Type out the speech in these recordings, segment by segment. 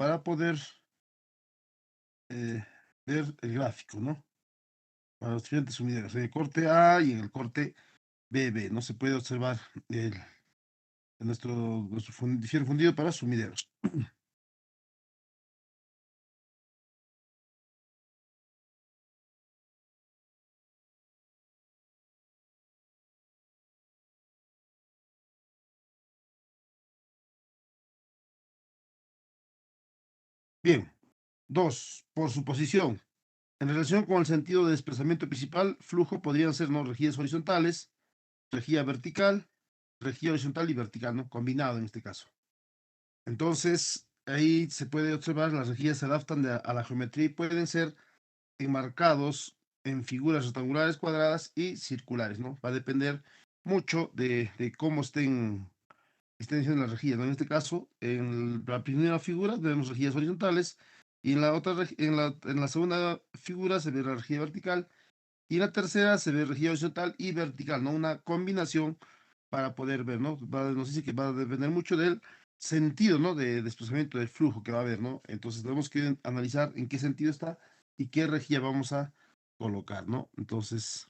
para poder ver el gráfico, ¿no? Para los diferentes sumideros, en el corte A y en el corte BB, ¿no? Se puede observar el, nuestro difiere fundido para sumideros. Bien, 2, por su posición. En relación con el sentido de desplazamiento principal, flujo podrían ser no rejillas horizontales, rejilla vertical, rejilla horizontal y vertical, ¿no? Combinado en este caso. Entonces, ahí se puede observar, las rejillas se adaptan a la geometría y pueden ser enmarcados en figuras rectangulares, cuadradas y circulares, ¿no? Va a depender mucho de cómo estén diciendo las rejillas, ¿no? En este caso, en la primera figura vemos rejillas horizontales y en la otra, en la segunda figura se ve la rejilla vertical y en la tercera se ve rejilla horizontal y vertical, ¿no? Una combinación para poder ver, ¿no? Nos dice que va a depender mucho del sentido, ¿no? De desplazamiento del flujo que va a haber, ¿no? Entonces tenemos que analizar en qué sentido está y qué rejilla vamos a colocar, ¿no? Entonces,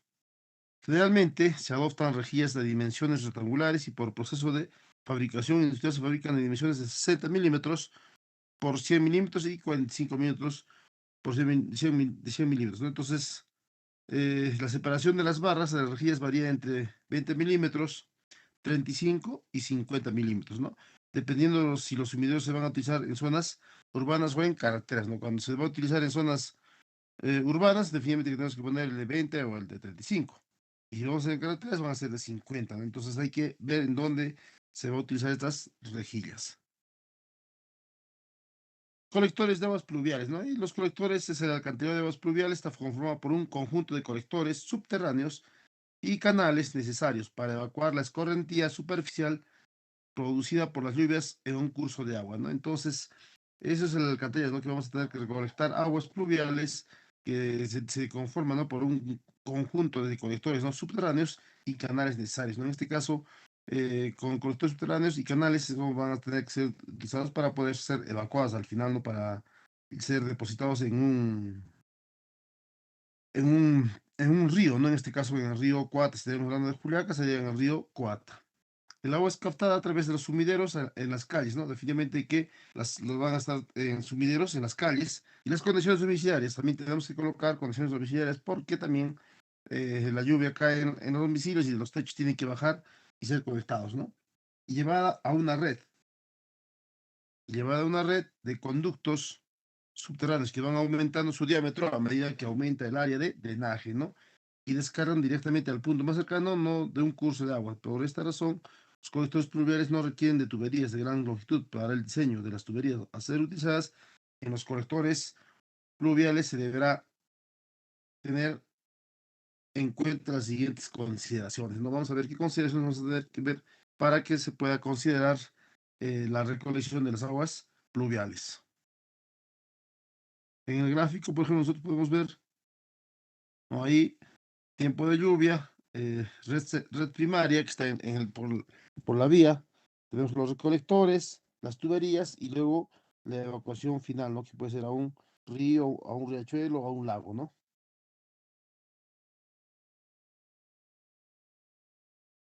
generalmente se adoptan rejillas de dimensiones rectangulares y por proceso de fabricación industrial se fabrican de dimensiones de 60 milímetros por 100 milímetros y 45 milímetros por 100 milímetros, ¿no? Entonces, la separación de las barras de las rejillas varía entre 20 milímetros, 35 y 50 milímetros, ¿no? Dependiendo si los sumidores se van a utilizar en zonas urbanas o en carreteras, ¿no? Cuando se va a utilizar en zonas urbanas, definitivamente que tenemos que poner el de 20 o el de 35. Y si vamos a hacer en carreteras, van a ser de 50, ¿no? Entonces hay que ver en dónde se va a utilizar estas rejillas. Colectores de aguas pluviales, ¿no? Y los colectores es el alcantarillado de aguas pluviales, está conformado por un conjunto de colectores subterráneos y canales necesarios para evacuar la escorrentía superficial producida por las lluvias en un curso de agua, ¿no? Entonces, eso es el alcantarillado, ¿no? Que vamos a tener que recolectar aguas pluviales que se conforman, ¿no? Por un conjunto de colectores, ¿no? Subterráneos y canales necesarios, ¿no? En este caso, con colectores subterráneos y canales ¿no? van a tener que ser utilizados para poder ser evacuados al final, ¿no? Para ser depositados en un río, ¿no? En este caso, en el río Coata, si estaríamos hablando de Juliaca, sería en el río Coata. El agua es captada a través de los sumideros en las calles, ¿no? Definitivamente que los van a estar en sumideros en las calles y las condiciones domiciliarias. También tenemos que colocar condiciones domiciliarias porque también la lluvia cae en los domicilios y los techos tienen que bajar y ser conectados, ¿no? Y llevada a una red de conductos subterráneos que van aumentando su diámetro a medida que aumenta el área de drenaje, ¿no? Y descargan directamente al punto más cercano, no de un curso de agua. Por esta razón, los colectores pluviales no requieren de tuberías de gran longitud para el diseño de las tuberías a ser utilizadas en los colectores pluviales. Se deberá tener en cuenta las siguientes consideraciones. ¿No? Vamos a ver qué consideraciones vamos a tener que ver para que se pueda considerar la recolección de las aguas pluviales. En el gráfico, por ejemplo, nosotros podemos ver ¿no? Ahí tiempo de lluvia, red primaria que está por la vía, tenemos los recolectores, las tuberías y luego la evacuación final, ¿no? Que puede ser a un río, a un riachuelo, a un lago, ¿no?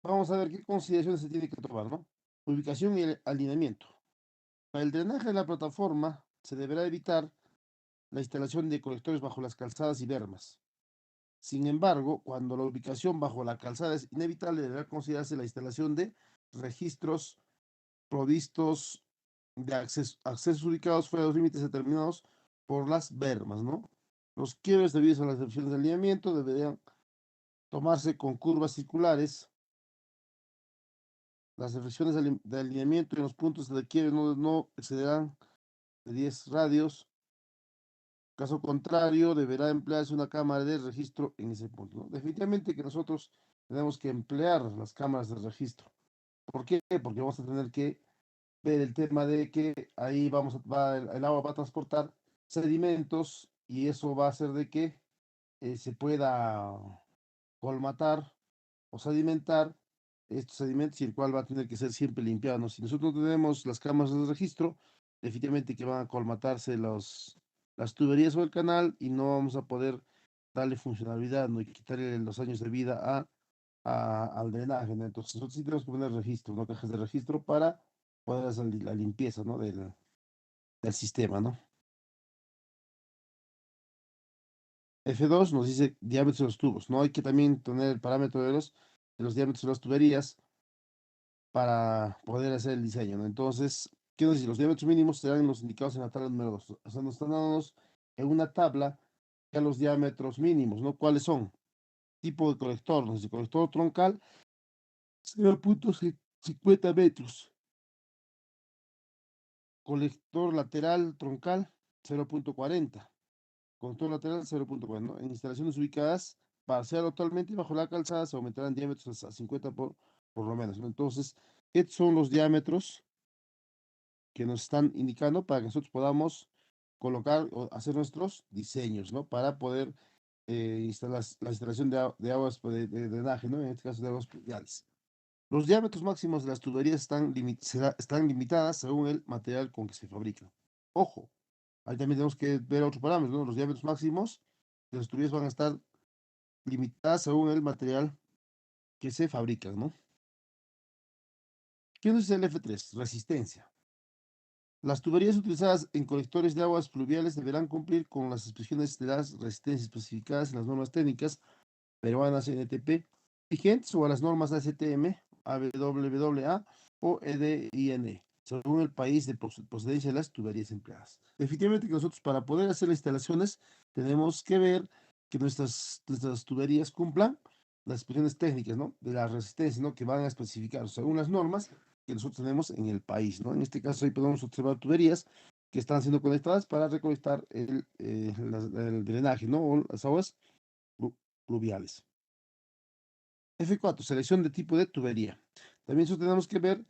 Vamos a ver qué consideraciones se tiene que tomar, ¿no? Ubicación y el alineamiento. Para el drenaje de la plataforma se deberá evitar la instalación de colectores bajo las calzadas y bermas. Sin embargo, cuando la ubicación bajo la calzada es inevitable, deberá considerarse la instalación de registros provistos de accesos ubicados fuera de los límites determinados por las bermas, ¿no? Los quiebres debidos a las definiciones de alineamiento deberían tomarse con curvas circulares. Las definiciones de alineamiento en los puntos de quiebre no excederán de 10 radios. Caso contrario, deberá emplearse una cámara de registro en ese punto, ¿no? Definitivamente que nosotros tenemos que emplear las cámaras de registro. ¿Por qué? Porque vamos a tener que ver el tema de que ahí el agua va a transportar sedimentos y eso va a hacer de que se pueda colmatar o sedimentar estos sedimentos y el cual va a tener que ser siempre limpiado, ¿no? Si nosotros no tenemos las cámaras de registro, definitivamente que van a colmatarse las tuberías o el canal y no vamos a poder darle funcionalidad, ¿no? Y quitarle los años de vida al drenaje, ¿no? Entonces nosotros sí tenemos que poner registro, ¿no? Cajas de registro para poder hacer la limpieza, ¿no? Del sistema, ¿no? F2 nos dice diámetro de los tubos, ¿no? Hay que también tener el parámetro de los diámetros de las tuberías para poder hacer el diseño, ¿no? Entonces, ¿qué nos dice? Los diámetros mínimos serán los indicados en la tabla número 2. O sea, nos están dando en una tabla ya los diámetros mínimos, ¿no? ¿Cuáles son? Tipo de colector, nos dice colector troncal, 0,50 metros. Colector lateral troncal, 0,40. Contorno lateral 0,4, ¿no? En instalaciones ubicadas parcial o totalmente bajo la calzada se aumentarán diámetros a 50 por lo menos, ¿no? Entonces, estos son los diámetros que nos están indicando para que nosotros podamos colocar o hacer nuestros diseños, ¿no? Para poder instalar la instalación de aguas de drenaje, ¿no? En este caso de aguas pluviales. Los diámetros máximos de las tuberías están limitadas según el material con que se fabrican. Ojo, ahí también tenemos que ver otro parámetro, ¿no? Los diámetros máximos de las tuberías van a estar limitadas según el material que se fabrica, ¿no? ¿Qué nos dice el F3? Resistencia. Las tuberías utilizadas en colectores de aguas pluviales deberán cumplir con las expresiones de las resistencias especificadas en las normas técnicas peruanas NTP vigentes o a las normas ASTM, AWWA o EDIN, según el país de procedencia de las tuberías empleadas. Definitivamente que nosotros para poder hacer las instalaciones tenemos que ver que nuestras tuberías cumplan las expresiones técnicas, ¿no? De la resistencia, ¿no? Que van a especificar según las normas que nosotros tenemos en el país, ¿no? En este caso ahí podemos observar tuberías que están siendo conectadas para recolectar el drenaje, ¿no? O las aguas pluviales. F4, selección de tipo de tubería. También eso tenemos que ver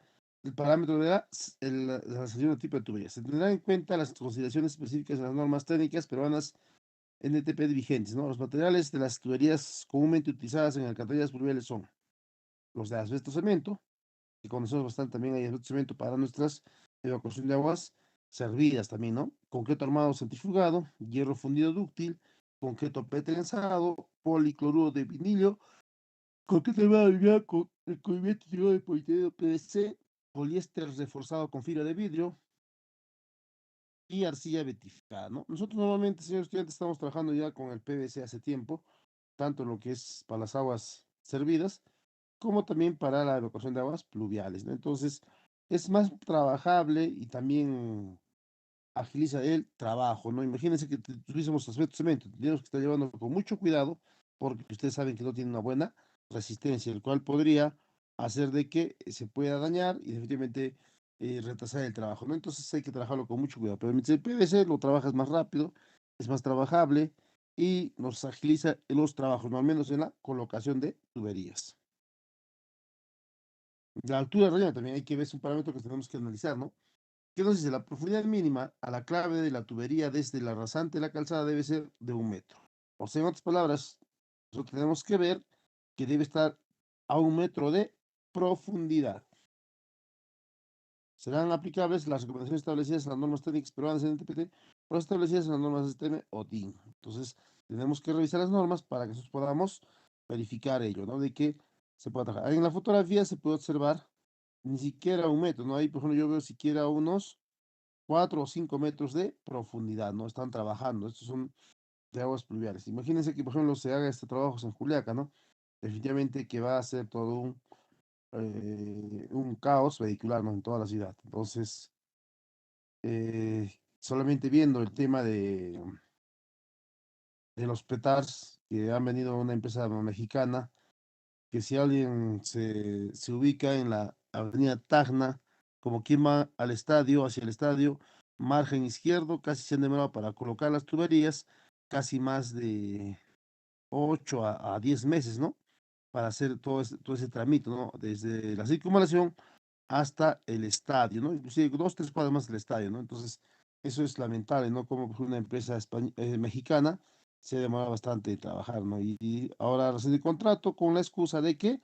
el parámetro de la selección de tipo de tubería. Se tendrán en cuenta las consideraciones específicas de las normas técnicas peruanas NTP vigentes, ¿no? Los materiales de las tuberías comúnmente utilizadas en alcantarillas pluviales son los de asbesto cemento, que conocemos bastante también hay asbesto cemento para nuestras evacuación de aguas servidas también, ¿no? Concreto armado centrifugado, hierro fundido dúctil, concreto petrenzado, policloruro de vinilo, concreto armado de con recubrimiento de poliéster PVC, poliéster reforzado con fibra de vidrio y arcilla vitrificada, ¿no? Nosotros normalmente, señores estudiantes, estamos trabajando ya con el PVC hace tiempo, tanto en lo que es para las aguas servidas, como también para la evacuación de aguas pluviales, ¿no? Entonces, es más trabajable y también agiliza el trabajo, ¿no? Imagínense que tuviésemos asbesto cemento, tendríamos que estar llevando con mucho cuidado, porque ustedes saben que no tiene una buena resistencia, el cual podría hacer de que se pueda dañar y definitivamente retrasar el trabajo, ¿no? Entonces hay que trabajarlo con mucho cuidado, pero mientras el PVC lo trabajas más rápido, es más trabajable y nos agiliza los trabajos, ¿no? Al menos en la colocación de tuberías. La altura de relleno también hay que ver, es un parámetro que tenemos que analizar, ¿no? ¿Qué nos dice? La profundidad mínima a la clave de la tubería desde la rasante de la calzada debe ser de 1 metro. O sea, en otras palabras, nosotros tenemos que ver que debe estar a 1 metro de profundidad. Serán aplicables las recomendaciones establecidas en las normas técnicas peruanas en NTPT o las establecidas en las normas STM o DIN. Entonces, tenemos que revisar las normas para que nosotros podamos verificar ello, ¿no? De que se pueda trabajar. En la fotografía se puede observar ni siquiera 1 metro, ¿no? Ahí, por ejemplo, yo veo siquiera unos 4 o 5 metros de profundidad, ¿no? Están trabajando. Estos son de aguas pluviales. Imagínense que, por ejemplo, se haga este trabajo en Juliaca, ¿no? Definitivamente que va a ser todo un caos vehicular, ¿no? En toda la ciudad. Entonces, solamente viendo el tema de los petards que han venido una empresa mexicana, que si alguien se ubica en la avenida Tacna, como quien va al estadio, hacia el estadio, margen izquierdo, casi se han demorado para colocar las tuberías, casi más de 8 a 10 meses, ¿no? Para hacer todo ese trámite, ¿no? Desde la circunvalación hasta el estadio, ¿no? Inclusive 2, 3 cuadras más del estadio, ¿no? Entonces, eso es lamentable, ¿no? Como una empresa mexicana se demora bastante en trabajar, ¿no? Y ahora recibe el contrato con la excusa de que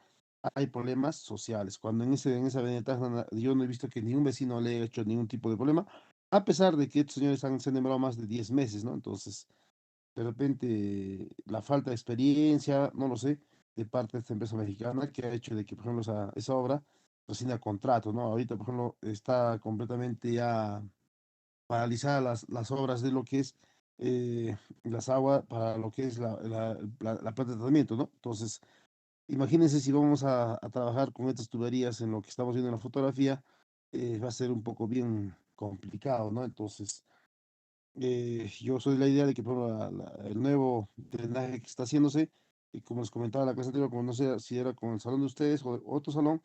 hay problemas sociales, cuando en esa avenida Tacna yo no he visto que ningún vecino le haya hecho ningún tipo de problema, a pesar de que estos señores se han demorado más de 10 meses, ¿no? Entonces, de repente, la falta de experiencia, no lo sé, de parte de esta empresa mexicana, que ha hecho de que, por ejemplo, esa obra rescinda contrato, ¿no? Ahorita, por ejemplo, está completamente ya paralizar las obras de lo que es las aguas para lo que es la planta de tratamiento, ¿no? Entonces, imagínense si vamos a trabajar con estas tuberías en lo que estamos viendo en la fotografía, va a ser un poco bien complicado, ¿no? Entonces, yo soy de la idea de que por ejemplo, el nuevo drenaje que está haciéndose, y como les comentaba en la clase anterior, como no sé si era con el salón de ustedes o otro salón,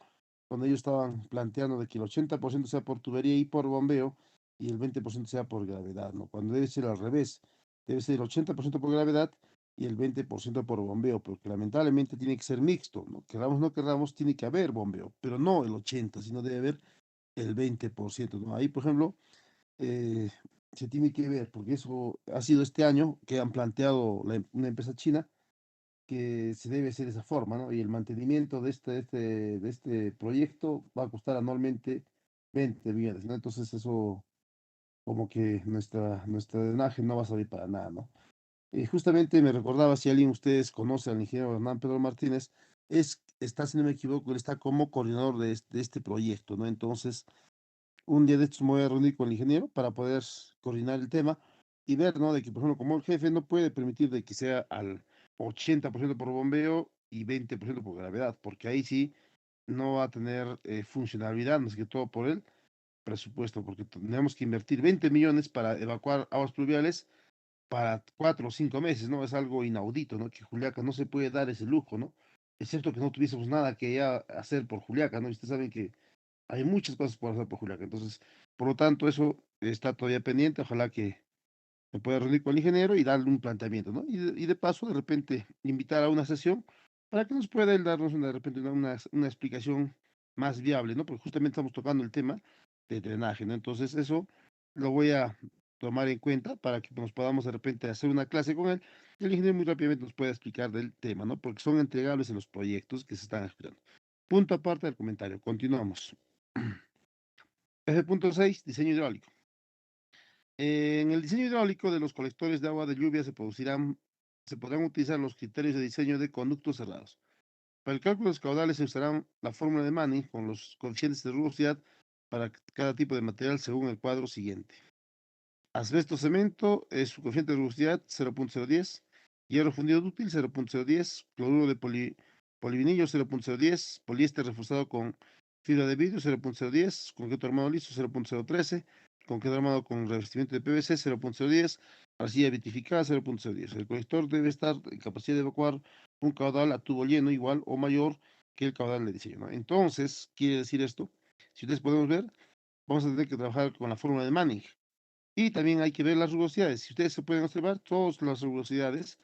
donde ellos estaban planteando de que el 80% sea por tubería y por bombeo y el 20% sea por gravedad, ¿no? Cuando debe ser al revés, debe ser el 80% por gravedad y el 20% por bombeo, porque lamentablemente tiene que ser mixto, ¿no? Queramos o no queramos, tiene que haber bombeo, pero no el 80, sino debe haber el 20%, ¿no? Ahí, por ejemplo, eh, se tiene que ver, porque eso ha sido este año que han planteado una empresa china que se debe hacer de esa forma, ¿no? Y el mantenimiento de este proyecto va a costar anualmente 20 millones, ¿no? Entonces eso como que nuestra drenaje no va a salir para nada, ¿no? Y justamente me recordaba, si alguien de ustedes conoce al ingeniero Hernán Pedro Martínez, está, si no me equivoco, él está como coordinador de este proyecto, ¿no? Entonces, un día de estos me voy a reunir con el ingeniero para poder coordinar el tema y ver, ¿no? De que, por ejemplo, como el jefe no puede permitir de que sea al 80% por bombeo y 20% por gravedad, porque ahí sí no va a tener funcionalidad, más que todo por el presupuesto, porque tenemos que invertir 20 millones para evacuar aguas pluviales para 4 o 5 meses, ¿no? Es algo inaudito, ¿no? Que Juliaca no se puede dar ese lujo, ¿no? Excepto que no tuviésemos nada que ya hacer por Juliaca, ¿no? Y ustedes saben que hay muchas cosas por hacer por Juliaca. Entonces, por lo tanto, eso está todavía pendiente. Ojalá que me pueda reunir con el ingeniero y darle un planteamiento, ¿no? Y de paso, de repente, invitar a una sesión para que nos pueda él darnos de repente una explicación más viable, ¿no? Porque justamente estamos tocando el tema de drenaje, ¿no? Entonces, eso lo voy a tomar en cuenta para que nos podamos de repente hacer una clase con él y el ingeniero muy rápidamente nos pueda explicar del tema, ¿no? Porque son entregables en los proyectos que se están estudiando. Punto aparte del comentario. Continuamos. F.6, diseño hidráulico. En el diseño hidráulico de los colectores de agua de lluvia se podrán utilizar los criterios de diseño de conductos cerrados. Para el cálculo de los caudales se usará la fórmula de Manning con los coeficientes de rugosidad para cada tipo de material según el cuadro siguiente. Asbesto cemento, su coeficiente de rugosidad 0.010, hierro fundido dúctil 0.010, cloruro de polivinillo 0.010, poliéster reforzado con fibra de vidrio 0.010, concreto armado liso 0.013, concreto armado con revestimiento de PVC 0.010, arcilla vitrificada 0.010. El colector debe estar en capacidad de evacuar un caudal a tubo lleno igual o mayor que el caudal de diseño, ¿no? Entonces, quiere decir esto, si ustedes podemos ver, vamos a tener que trabajar con la fórmula de Manning. Y también hay que ver las rugosidades. Si ustedes se pueden observar, todas las rugosidades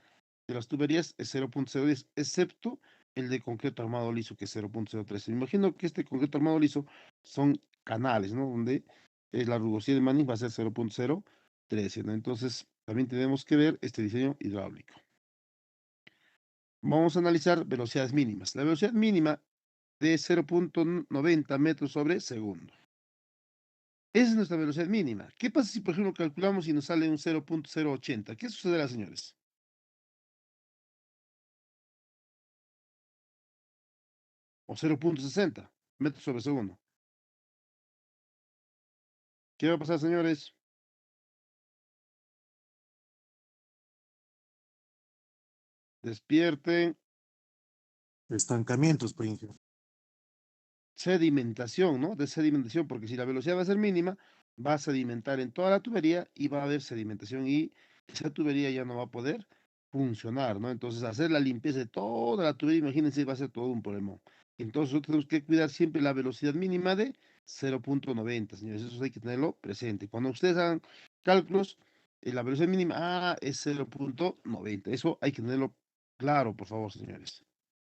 de las tuberías es 0.010, excepto el de concreto armado liso, que es 0.013. Me imagino que este concreto armado liso son canales, ¿no? Donde la rugosidad de Manning va a ser 0.013, ¿no? Entonces, también tenemos que ver este diseño hidráulico. Vamos a analizar velocidades mínimas. La velocidad mínima de 0.90 metros sobre segundo. Esa es nuestra velocidad mínima. ¿Qué pasa si, por ejemplo, calculamos y nos sale un 0.080? ¿Qué sucederá, señores? O 0.60 metros sobre segundo. ¿Qué va a pasar, señores? Despierten. Estancamientos, por ejemplo. Sedimentación, ¿no? De sedimentación, porque si la velocidad va a ser mínima, va a sedimentar en toda la tubería y va a haber sedimentación y esa tubería ya no va a poder funcionar, ¿no? Entonces, hacer la limpieza de toda la tubería, imagínense, va a ser todo un problema. Entonces, nosotros tenemos que cuidar siempre la velocidad mínima de 0.90, señores. Eso hay que tenerlo presente. Cuando ustedes hagan cálculos, la velocidad mínima es 0.90. Eso hay que tenerlo claro, por favor, señores.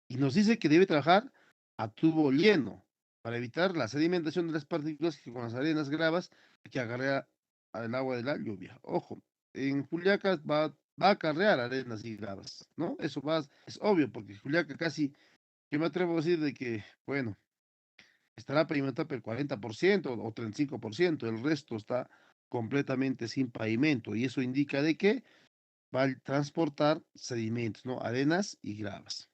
Y nos dice que debe trabajar a tubo lleno para evitar la sedimentación de las partículas que con las arenas gravas que acarrea el agua de la lluvia. Ojo, en Juliaca va a acarrear arenas y gravas, ¿no? Eso es obvio, porque Juliaca casi, yo me atrevo a decir de que, bueno, estará pavimentada por el 40% o 35%, el resto está completamente sin pavimento, y eso indica de que va a transportar sedimentos, ¿no? Arenas y gravas.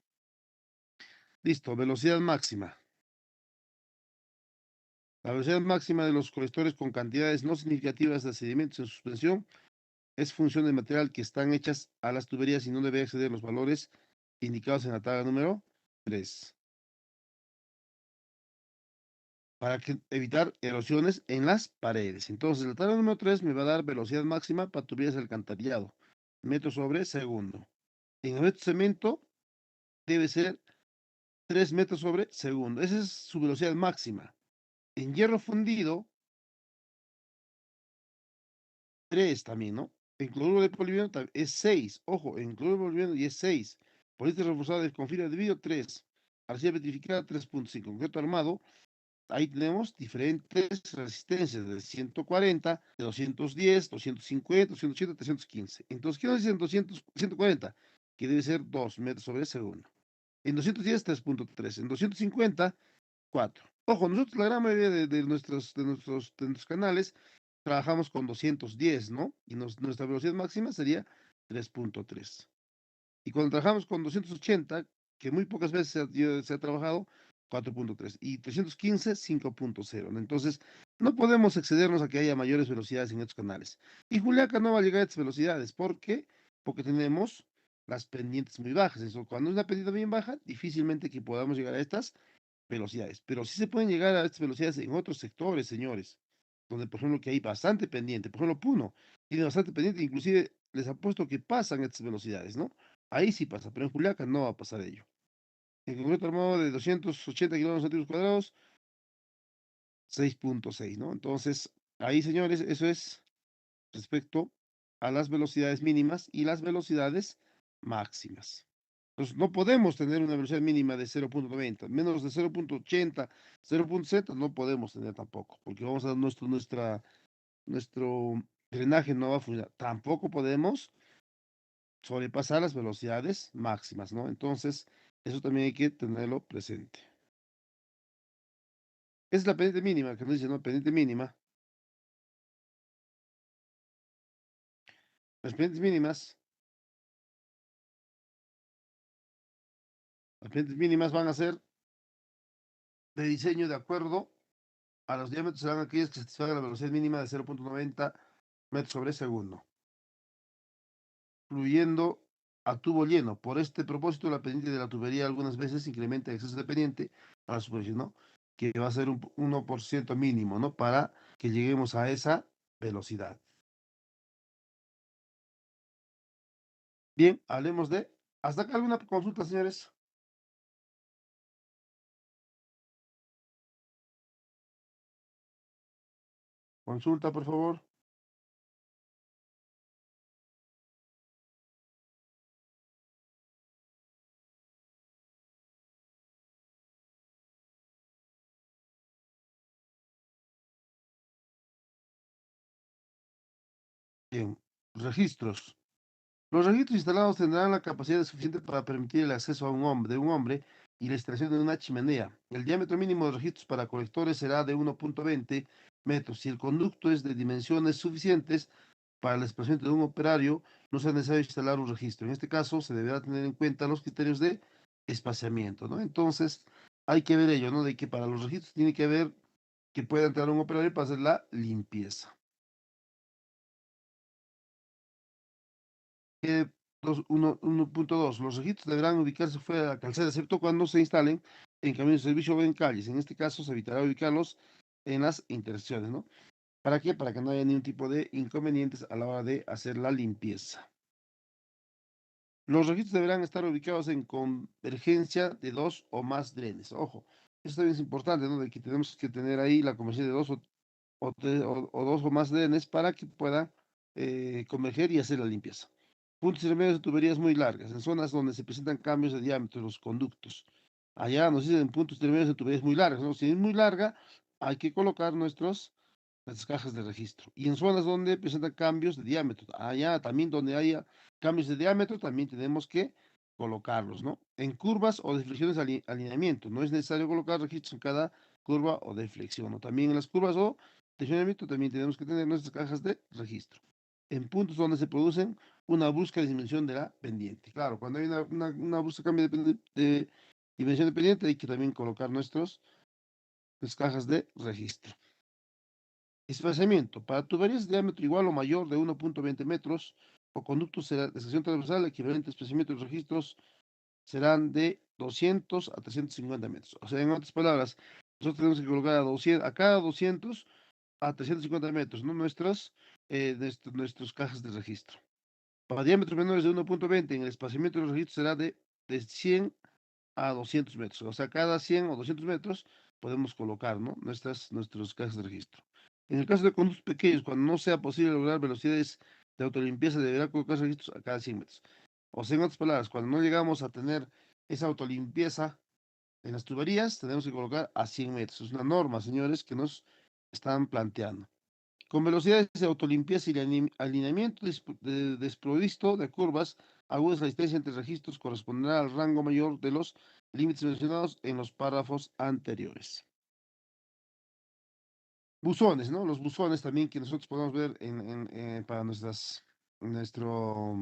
Listo, velocidad máxima. La velocidad máxima de los colectores con cantidades no significativas de sedimentos en suspensión es función del material que están hechas a las tuberías y no debe exceder los valores indicados en la tabla número 3, para evitar erosiones en las paredes. Entonces, la tabla número 3 me va a dar velocidad máxima para tuberías de alcantarillado, metros sobre segundo. En el cemento debe ser 3 metros sobre segundo. Esa es su velocidad máxima. En hierro fundido, 3 también, ¿no? En cloruro de polivinilo es 6. Ojo, en cloruro de polivinilo y es 6. Poliéster reforzado con fibra de vidrio, 3. Arcilla petrificada, 3.5. Concreto armado, ahí tenemos diferentes resistencias de 140, de 210, 250, 280, 315. Entonces, ¿qué nos dicen 200, 140? Que debe ser 2 metros sobre segundo. En 210, 3.3. En 250, 4. Ojo, nosotros la gran mayoría de nuestros canales trabajamos con 210, ¿no? Y nuestra velocidad máxima sería 3.3. Y cuando trabajamos con 280, que muy pocas veces se ha trabajado, 4.3. Y 315, 5.0, ¿no? Entonces, no podemos excedernos a que haya mayores velocidades en estos canales. Y Juliaca no va a llegar a estas velocidades. ¿Por qué? Porque tenemos las pendientes muy bajas. Eso, cuando es una pendiente bien baja, difícilmente que podamos llegar a estas velocidades, pero sí se pueden llegar a estas velocidades en otros sectores, señores, donde por ejemplo que hay bastante pendiente, por ejemplo Puno tiene bastante pendiente, inclusive les apuesto que pasan estas velocidades, ¿no? Ahí sí pasa, pero en Juliaca no va a pasar ello. En concreto armado de 280 kilómetros centímetros cuadrados, 6.6, ¿no? Entonces, ahí señores, eso es respecto a las velocidades mínimas y las velocidades máximas. Entonces, no podemos tener una velocidad mínima de 0.90, menos de 0.80, 0.70 no podemos tener tampoco, porque vamos a nuestro drenaje no va a funcionar. Tampoco podemos sobrepasar las velocidades máximas, ¿no? Entonces, eso también hay que tenerlo presente. Esa es la pendiente mínima, que nos dice, ¿no? Pendiente mínima. Las pendientes mínimas, las pendientes mínimas van a ser de diseño de acuerdo a los diámetros, serán aquellos que satisfagan la velocidad mínima de 0.90 metros sobre segundo, fluyendo a tubo lleno. Por este propósito, la pendiente de la tubería algunas veces incrementa el exceso de pendiente a la superficie, ¿no? Que va a ser un 1% mínimo, ¿no? Para que lleguemos a esa velocidad. Bien, hablemos de... ¿Hasta acá alguna consulta, señores? Consulta, por favor. Bien, registros. Los registros instalados tendrán la capacidad suficiente para permitir el acceso a de un hombre y la instalación de una chimenea. El diámetro mínimo de registros para colectores será de 1.20 metros. Si el conducto es de dimensiones suficientes para el desplazamiento de un operario, no será necesario instalar un registro. En este caso, se deberá tener en cuenta los criterios de espaciamiento, ¿no? Entonces, hay que ver ello, ¿no? De que para los registros tiene que haber que pueda entrar un operario para hacer la limpieza. 1.2. Los registros deberán ubicarse fuera de la calzada, excepto cuando se instalen en caminos de servicio o en calles. En este caso, se evitará ubicarlos en las intersecciones, ¿no? ¿Para qué? Para que no haya ningún tipo de inconvenientes a la hora de hacer la limpieza. Los registros deberán estar ubicados en convergencia de dos o más drenes. Ojo, eso también es importante, ¿no? De que tenemos que tener ahí la convergencia de o dos o más drenes para que pueda converger y hacer la limpieza. Puntos intermedios de tuberías muy largas, en zonas donde se presentan cambios de diámetro de los conductos. Allá nos dicen puntos intermedios de tuberías muy largas, ¿no? Si es muy larga, hay que colocar nuestras cajas de registro. Y en zonas donde presentan cambios de diámetro, allá también donde haya cambios de diámetro, también tenemos que colocarlos, ¿no? En curvas o deflexiones alineamiento, no es necesario colocar registros en cada curva o deflexión, ¿no? También en las curvas o tensionamiento, también tenemos que tener nuestras cajas de registro. En puntos donde se producen una brusca disminución de la pendiente. Claro, cuando hay una brusca cambio de dimensión de pendiente, hay que también colocar nuestras cajas de registro. Espaciamiento. Para tuberías de diámetro igual o mayor de 1.20 metros o conductos de sección transversal, equivalente espaciamiento de registros serán de 200 a 350 metros. O sea, en otras palabras, nosotros tenemos que colocar a cada 200 a 350 metros, ¿no? Nuestras cajas de registro. Para diámetros menores de 1.20, en el espaciamiento de los registros será de 100 a 200 metros. O sea, cada 100 o 200 metros podemos colocar, ¿no? Nuestras cajas de registro. En el caso de conductos pequeños, cuando no sea posible lograr velocidades de autolimpieza, deberá colocar registros a cada 100 metros. O sea, en otras palabras, cuando no llegamos a tener esa autolimpieza en las tuberías, tenemos que colocar a 100 metros. Es una norma, señores, que nos están planteando. Con velocidades de autolimpieza y alineamiento desprovisto de curvas agudas, la distancia entre registros corresponderá al rango mayor de los límites mencionados en los párrafos anteriores. Buzones, ¿no? Los buzones también que nosotros podemos ver para nuestro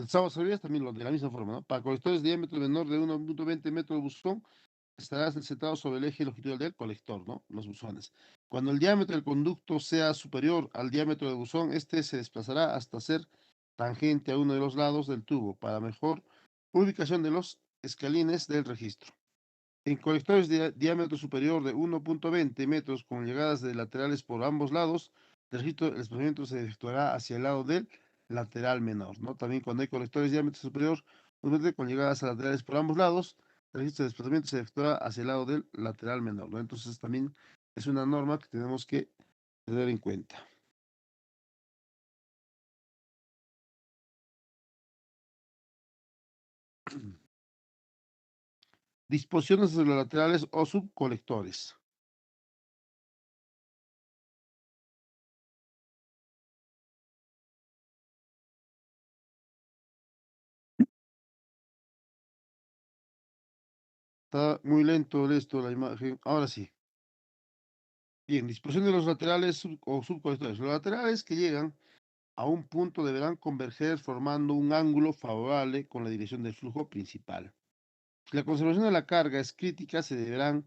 sábados también lo de la misma forma, ¿no? Para colectores de diámetro menor de 1.20 metros de buzón, estará sentado sobre el eje longitudinal del colector, ¿no? Los buzones. Cuando el diámetro del conducto sea superior al diámetro del buzón, este se desplazará hasta ser tangente a uno de los lados del tubo para mejor ubicación de los escalines del registro. En colectores de diámetro superior de 1.20 metros con llegadas de laterales por ambos lados, el desplazamiento se efectuará hacia el lado del lateral menor, ¿no? También cuando hay colectores de diámetro superior con llegadas a laterales por ambos lados, el registro de desplazamiento se efectuará hacia el lado del lateral menor, ¿no? Entonces también es una norma que tenemos que tener en cuenta. Disposiciones de los laterales o subcolectores. Está muy lento esto, la imagen. Ahora sí. Bien, disposición de los laterales o subcolectores. Los laterales que llegan a un punto deberán converger formando un ángulo favorable con la dirección del flujo principal. Si la conservación de la carga es crítica, se deberán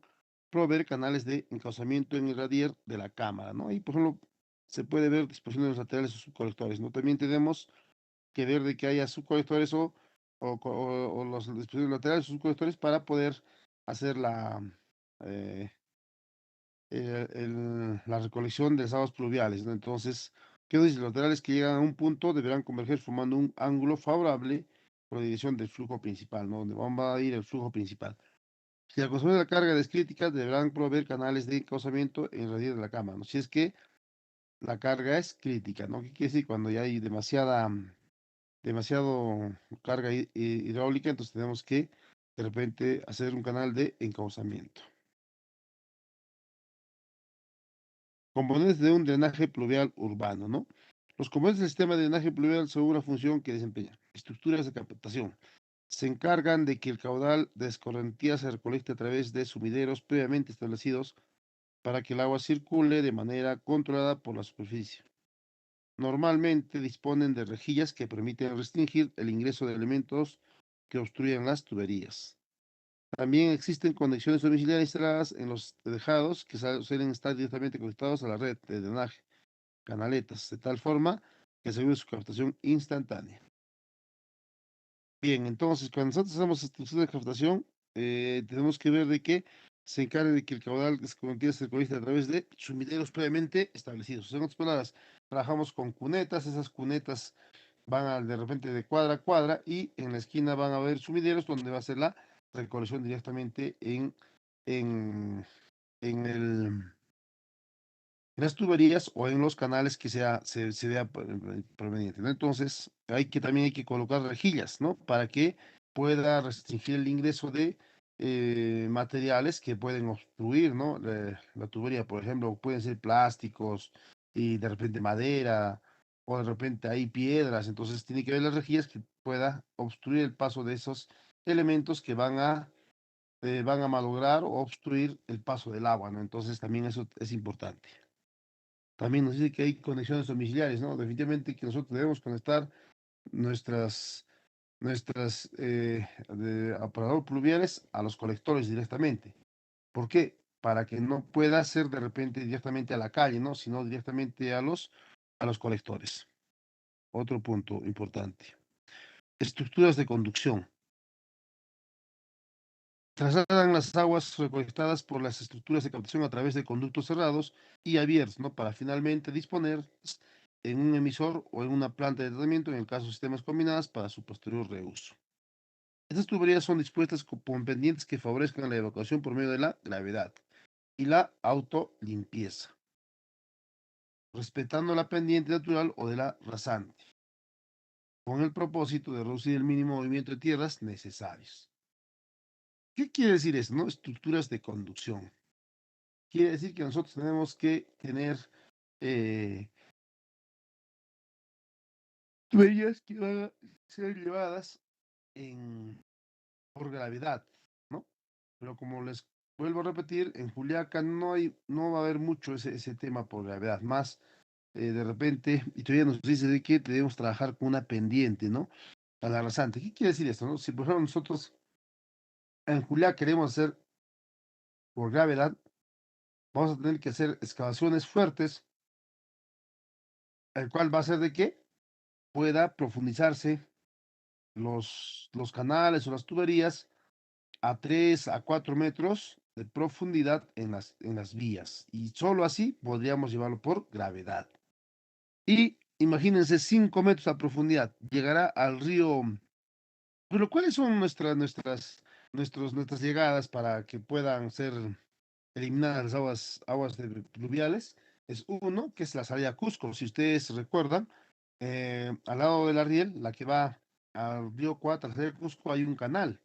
proveer canales de encauzamiento en el radier de la cámara, ¿no? Y, por ejemplo, se puede ver disposición de los laterales o subcolectores, ¿no? También tenemos que ver de que haya subcolectores o los dispositivos laterales o subcolectores para poder hacer eh, la recolección de desagües pluviales, ¿no? Entonces, ¿qué nos dice? Los laterales que llegan a un punto deberán converger formando un ángulo favorable por la dirección del flujo principal, ¿no? Donde va a ir el flujo principal. Si la conservación de la carga es crítica, deberán proveer canales de encauzamiento en el radier de la cámara, ¿no? Si es que la carga es crítica, ¿no? ¿Qué quiere decir? Cuando ya hay demasiado carga hidráulica, entonces tenemos que de repente hacer un canal de encauzamiento. Componentes de un drenaje pluvial urbano, ¿no? Los componentes del sistema de drenaje pluvial son una función que desempeñan. Estructuras de captación. Se encargan de que el caudal de escorrentía se recolecte a través de sumideros previamente establecidos para que el agua circule de manera controlada por la superficie. Normalmente disponen de rejillas que permiten restringir el ingreso de elementos que obstruyan las tuberías. También existen conexiones domiciliarias instaladas en los tejados que suelen estar directamente conectados a la red de drenaje, canaletas, de tal forma que asegure su captación instantánea. Bien, entonces, cuando nosotros hacemos instrucción de captación, tenemos que ver de que se encargue de que el caudal que se contiene se recolecte a través de sumideros previamente establecidos. En otras palabras, trabajamos con cunetas, esas cunetas de repente de cuadra a cuadra y en la esquina van a haber sumideros donde va a ser la recolección directamente en, en el en las tuberías o en los canales que se vea proveniente, ¿no? Entonces, también hay que colocar rejillas, ¿no? Para que pueda restringir el ingreso de materiales que pueden obstruir, ¿no? La tubería, por ejemplo, pueden ser plásticos y de repente madera o de repente hay piedras, entonces tiene que haber las rejillas que pueda obstruir el paso de esos elementos que van a malograr o obstruir el paso del agua, ¿no? Entonces también eso es importante. También nos dice que hay conexiones domiciliares, ¿no? Definitivamente que nosotros debemos conectar nuestras aparador pluviales a los colectores directamente. ¿Por qué? Para que no pueda ser de repente directamente a la calle, ¿no? Sino directamente a los colectores. Otro punto importante. Estructuras de conducción. Trasladan las aguas recolectadas por las estructuras de captación a través de conductos cerrados y abiertos, ¿no? Para finalmente disponer en un emisor o en una planta de tratamiento, en el caso de sistemas combinadas, para su posterior reuso. Estas tuberías son dispuestas con pendientes que favorezcan la evacuación por medio de la gravedad y la autolimpieza, respetando la pendiente natural o de la rasante, con el propósito de reducir el mínimo movimiento de tierras necesarios. ¿Qué quiere decir eso, no? Estructuras de conducción. Quiere decir que nosotros tenemos que tener eh, tuberías que van a ser llevadas por gravedad, ¿no? Pero como les vuelvo a repetir, en Juliaca no va a haber mucho ese tema por gravedad, más de repente, y todavía nos dice de que debemos trabajar con una pendiente, ¿no? A la rasante. ¿Qué quiere decir esto, no? Si por ejemplo nosotros en Juliaca queremos hacer por gravedad, vamos a tener que hacer excavaciones fuertes, el cual va a ser de que pueda profundizarse los canales o las tuberías a 3 a 4 metros de profundidad en las vías. Y solo así podríamos llevarlo por gravedad. Y imagínense 5 metros a profundidad. Llegará al río. Pero ¿cuáles son nuestras llegadas para que puedan ser eliminadas las pluviales? Es uno, que es la salida a Cusco. Si ustedes recuerdan, al lado del Arriel, la que va al río Cuata, la salida de Cusco, hay un canal.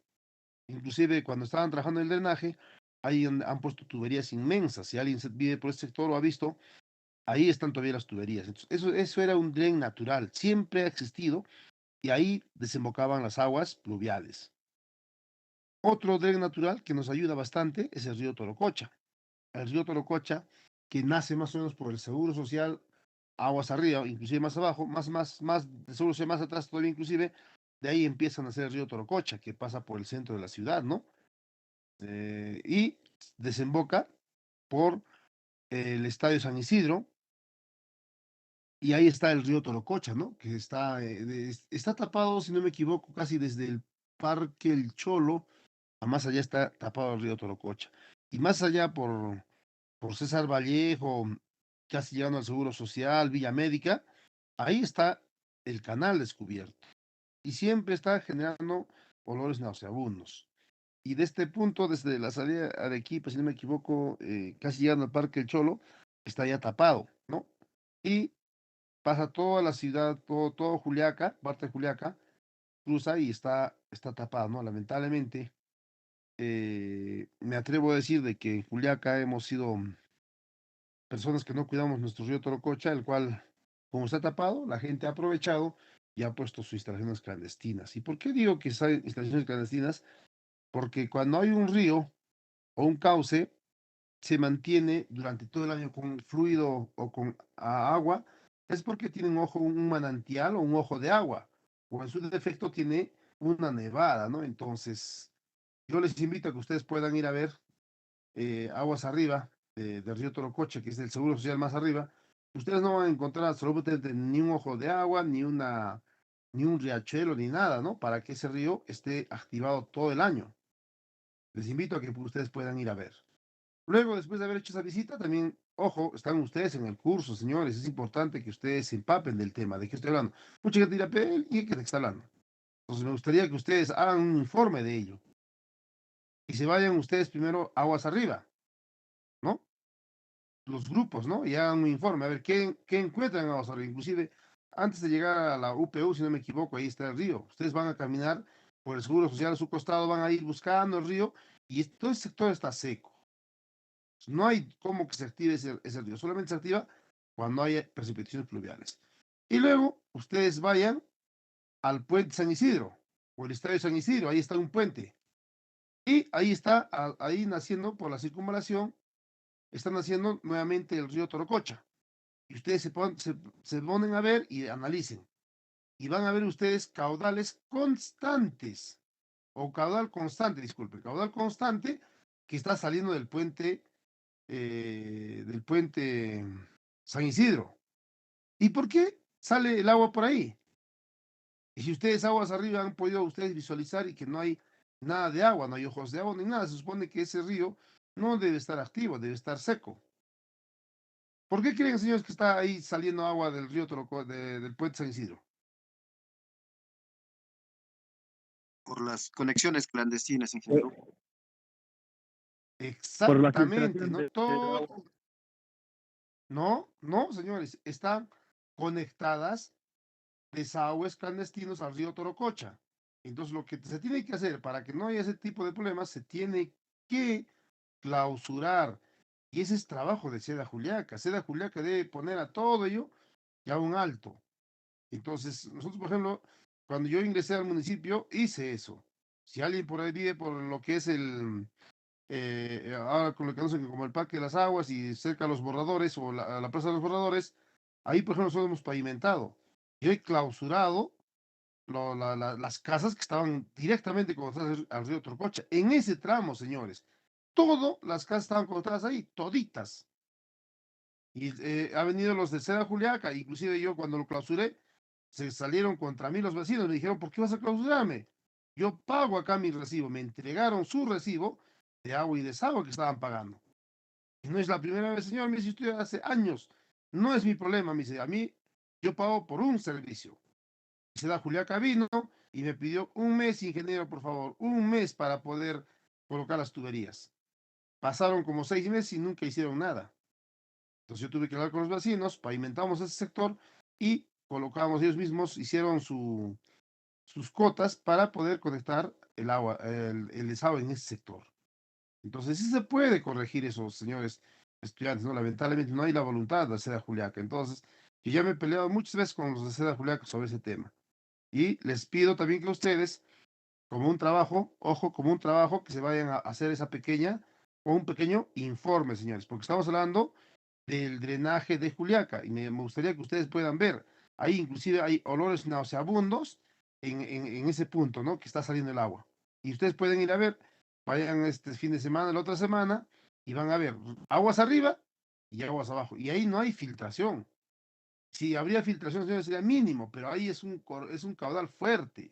Inclusive cuando estaban trabajando en el drenaje, ahí han puesto tuberías inmensas. Si alguien vive por este sector o ha visto, ahí están todavía las tuberías. Entonces, eso era un dren natural, siempre ha existido y ahí desembocaban las aguas pluviales. Otro dren natural que nos ayuda bastante es el río Torococha. El río Torococha, que nace más o menos por el Seguro Social, aguas arriba, inclusive más abajo, más, el Seguro Social más atrás todavía inclusive, de ahí empiezan a ser el río Torococha, que pasa por el centro de la ciudad, ¿no? Y desemboca por el Estadio San Isidro, y ahí está el río Torococha, ¿no? Que está tapado, si no me equivoco, casi desde el Parque El Cholo, a más allá está tapado el río Torococha. Y más allá por César Vallejo, casi llegando al Seguro Social, Villa Médica, ahí está el canal descubierto. Y siempre está generando olores nauseabundos. Y de este punto, desde la salida de Arequipa, si no me equivoco, casi llegando al Parque El Cholo, está ya tapado, ¿no? Y pasa toda la ciudad, todo Juliaca, parte de Juliaca, cruza y está tapado, ¿no? Lamentablemente, me atrevo a decir de que en Juliaca hemos sido personas que no cuidamos nuestro río Torococha, el cual, como está tapado, la gente ha aprovechado y ha puesto sus instalaciones clandestinas. ¿Y por qué digo que son instalaciones clandestinas? Porque cuando hay un río o un cauce, se mantiene durante todo el año con fluido o con agua, es porque tiene un manantial o un ojo de agua, o en su defecto tiene una nevada, ¿no? Entonces, yo les invito a que ustedes puedan ir a ver aguas arriba del río Torococha, que es el Seguro Social más arriba. Ustedes no van a encontrar absolutamente ni un ojo de agua, ni un riachuelo, ni nada, ¿no? Para que ese río esté activado todo el año. Les invito a que ustedes puedan ir a ver. Luego, después de haber hecho esa visita, también, ojo, están ustedes en el curso, señores. Es importante que ustedes se empapen del tema. ¿De qué estoy hablando? Mucha gente dirá, pero ¿y qué te está hablando? Entonces, me gustaría que ustedes hagan un informe de ello y se vayan ustedes primero aguas arriba, ¿no? Los grupos, ¿no? Y hagan un informe, a ver qué encuentran en aguas arriba. Inclusive, antes de llegar a la UPU, si no me equivoco, ahí está el río. Ustedes van a caminar por el Seguro Social a su costado, van a ir buscando el río y todo el sector está seco. No hay cómo que se active ese río, solamente se activa cuando haya precipitaciones pluviales. Y luego ustedes vayan al puente San Isidro o el estadio San Isidro, ahí está un puente. Y ahí está, ahí naciendo por la circunvalación, está naciendo nuevamente el río Torococha. y ustedes se ponen a ver y analicen. Y van a ver ustedes caudales constantes, o caudal constante, disculpe, caudal constante que está saliendo del puente San Isidro. ¿Y por qué sale el agua por ahí? Y si ustedes aguas arriba han podido ustedes visualizar y que no hay nada de agua, no hay ojos de agua ni nada, se supone que ese río no debe estar activo, debe estar seco. ¿Por qué creen, señores, que está ahí saliendo agua del río del puente San Isidro? Por las conexiones clandestinas, ingeniero. Por la Exactamente, filtración ¿no? del agua. No, no, señores, están conectadas desagües clandestinos al río Torococha. Entonces, lo que se tiene que hacer para que no haya ese tipo de problemas, se tiene que clausurar. Y ese es trabajo de Seda Juliaca. Seda Juliaca debe poner a todo ello ya un alto. Entonces, nosotros, por ejemplo, cuando yo ingresé al municipio, hice eso. Si alguien por ahí vive por lo que es ahora con lo que conocen como el Parque de las Aguas y cerca de los borradores o la Plaza de los Borradores, ahí, por ejemplo, nosotros hemos pavimentado. Yo he clausurado las casas que estaban directamente conectadas al río Torcocha. En ese tramo, señores, todas las casas estaban conectadas ahí, toditas. Y ha venido los de Seda Juliaca, inclusive yo cuando lo clausuré, se salieron contra mí los vecinos, me dijeron, ¿por qué vas a clausurarme? Yo pago acá mi recibo, me entregaron su recibo de agua y desagüe que estaban pagando. Y no es la primera vez, señor, me dice usted hace años, no es mi problema, me dice, a mí yo pago por un servicio. Seda Juliaca vino y me pidió un mes, ingeniero, por favor, un mes para poder colocar las tuberías. Pasaron como 6 meses y nunca hicieron nada. Entonces yo tuve que hablar con los vecinos, pavimentamos ese sector y colocamos, ellos mismos hicieron sus cotas para poder conectar el agua, el desagüe en ese sector. Entonces sí se puede corregir eso, señores estudiantes, ¿no? Lamentablemente no hay la voluntad de Seda Juliaca. Entonces, yo ya me he peleado muchas veces con los de Seda Juliaca sobre ese tema. Y les pido también que ustedes, como un trabajo, ojo, como un trabajo, que se vayan a hacer esa pequeña o un pequeño informe, señores, porque estamos hablando del drenaje de Juliaca y me gustaría que ustedes puedan ver. Ahí inclusive hay olores nauseabundos en ese punto, ¿no? Que está saliendo el agua. Y ustedes pueden ir a ver, vayan este fin de semana, la otra semana, y van a ver aguas arriba y aguas abajo. Y ahí no hay filtración. Si habría filtración, señores, sería mínimo, pero ahí es un caudal fuerte.